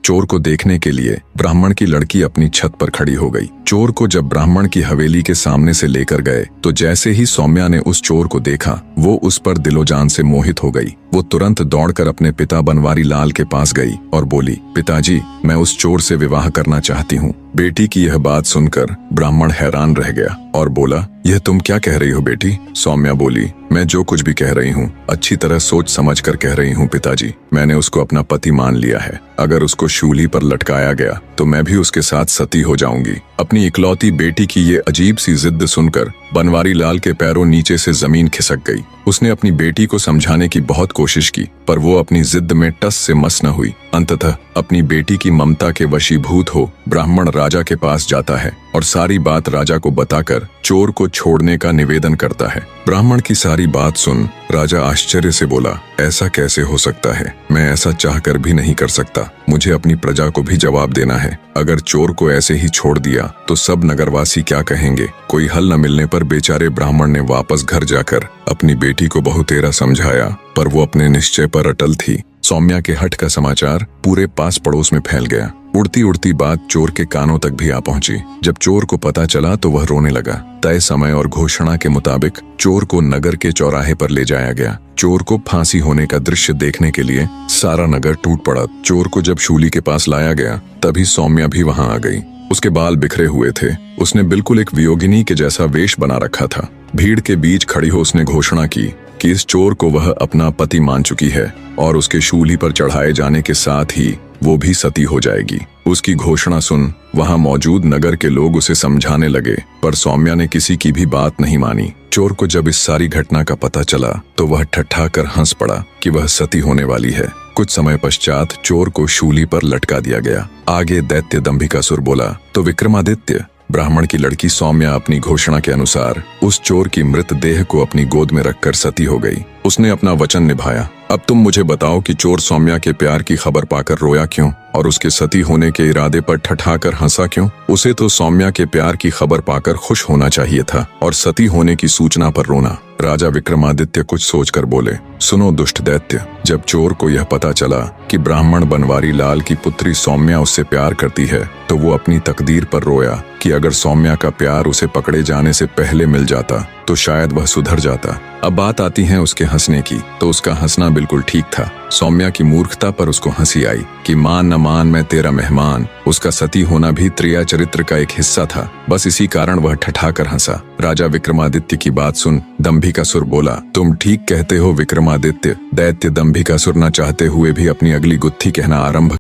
चोर को देखने के लिए ब्राह्मण की लड़की अपनी छत पर खड़ी हो गई। चोर को जब ब्राह्मण की हवेली के सामने से लेकर गए तो जैसे ही सौम्या ने उस चोर को देखा वो उस पर दिलोजान से मोहित हो गई। वो तुरंत दौड़कर अपने पिता बनवारी लाल के पास गई और बोली, पिताजी, मैं उस चोर से विवाह करना चाहती हूँ। बेटी की यह बात सुनकर ब्राह्मण हैरान रह गया और बोला, यह तुम क्या कह रही हो बेटी? सौम्या बोली, मैं जो कुछ भी कह रही हूँ अच्छी तरह सोच समझ कर कह रही हूँ पिताजी। मैंने उसको अपना पति मान लिया है। अगर उसको शूली पर लटकाया गया तो मैं भी उसके साथ सती हो जाऊंगी। अपनी इकलौती बेटी की ये अजीब सी जिद सुनकर बनवारी लाल के पैरों नीचे से जमीन खिसक गई। उसने अपनी बेटी को समझाने की बहुत कोशिश की पर वो अपनी जिद में टस से मस न हुई। अंततः अपनी बेटी की ममता के वशीभूत हो ब्राह्मण राजा के पास जाता है और सारी बात राजा को बताकर चोर को छोड़ने का निवेदन करता है। ब्राह्मण की सारी बात सुन राजा आश्चर्य से बोला, ऐसा कैसे हो सकता है? मैं ऐसा चाहकर भी नहीं कर सकता। मुझे अपनी प्रजा को भी जवाब देना है। अगर चोर को ऐसे ही छोड़ दिया तो सब नगरवासी क्या कहेंगे? कोई हल न मिलने पर बेचारे ब्राह्मण ने वापस घर जाकर अपनी बेटी को बहुतेरा समझाया पर वो अपने निश्चय पर अटल थी। सौम्या के हठ का समाचार पूरे पास पड़ोस में फैल गया। उड़ती उड़ती बात चोर के कानों तक भी आ पहुंची। जब चोर को पता चला तो वह रोने लगा। तय समय और घोषणा के मुताबिक चोर को नगर के चौराहे पर ले जाया गया। चोर को फांसी होने का दृश्य देखने के लिए सारा नगर टूट पड़ा। चोर को जब शूली के पास लाया गया तभी सौम्या भी वहां आ गई। उसके बाल बिखरे हुए थे। उसने बिल्कुल एक वियोगिनी के जैसा वेश बना रखा था। भीड़ के बीच खड़ी हो उसने घोषणा की कि इस चोर को वह अपना पति मान चुकी है और उसके शूली पर चढ़ाए जाने के साथ ही वो भी सती हो जाएगी। उसकी घोषणा सुन वहां मौजूद नगर के लोग उसे समझाने लगे पर सौम्या ने किसी की भी बात नहीं मानी। चोर को जब इस सारी घटना का पता चला तो वह ठट्ठाकर हंस पड़ा कि वह सती होने वाली है। कुछ समय पश्चात चोर को शूली पर लटका दिया गया। आगे दैत्य दंभिकासुर बोला, तो विक्रमादित्य, ब्राह्मण की लड़की सौम्या अपनी घोषणा के अनुसार उस चोर की मृत देह को अपनी गोद में रखकर सती हो गई। उसने अपना वचन निभाया। अब तुम मुझे बताओ कि चोर सौम्या के प्यार की खबर पाकर रोया क्यों और उसके सती होने के इरादे पर ठठाकर हंसा क्यों? उसे तो सौम्या के प्यार की खबर पाकर खुश होना चाहिए था और सती होने की सूचना पर रोना। राजा विक्रमादित्य कुछ सोचकर बोले, सुनो दुष्ट दैत्य, जब चोर को यह पता चला कि ब्राह्मण बनवारी लाल की पुत्री सौम्या उससे प्यार करती है तो वो अपनी तकदीर पर रोया कि अगर सौम्या का प्यार उसे पकड़े जाने से पहले मिल जाता तो शायद वह सुधर जाता। अब बात आती है उसके हंसने की, तो उसका हंसना बिल्कुल ठीक था। सौम्या की मूर्खता पर उसको हंसी आई कि मान न मान मैं तेरा मेहमान। उसका सती होना भी त्रिया चरित्र का एक हिस्सा था। बस इसी कारण वह ठठाकर हंसा। राजा विक्रमादित्य की बात सुन दंभिकासुर बोला, तुम ठीक कहते हो विक्रमादित्य। दैत्य दंभिकासुर न चाहते हुए भी अपनी अगली गुत्थी कहना आरंभ